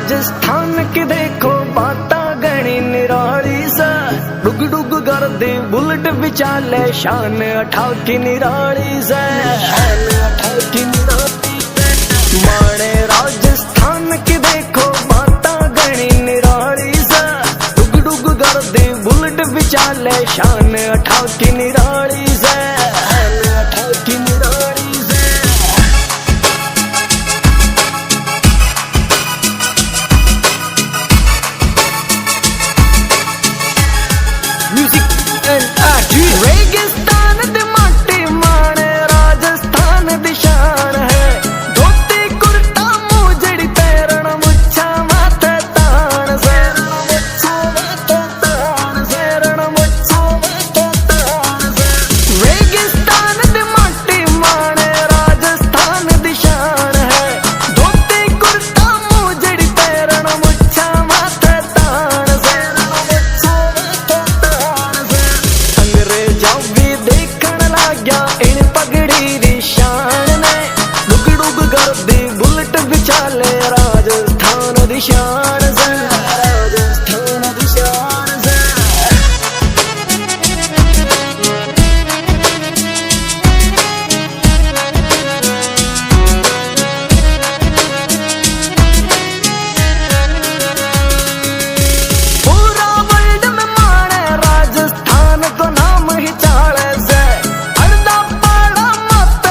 राजस्थान की देखो बाता गणी निराली सा, डुग डुग कर दे बुलेट बिचाले शान अठाव की निराली से, शान अठाव की निराली से। माने राजस्थान की देखो बाता गणी निराली सा, डुग डुग कर दे बुलेट बिचाले शान अठाव की निराली से, शान अठाव की निराली से। Music and art, reggae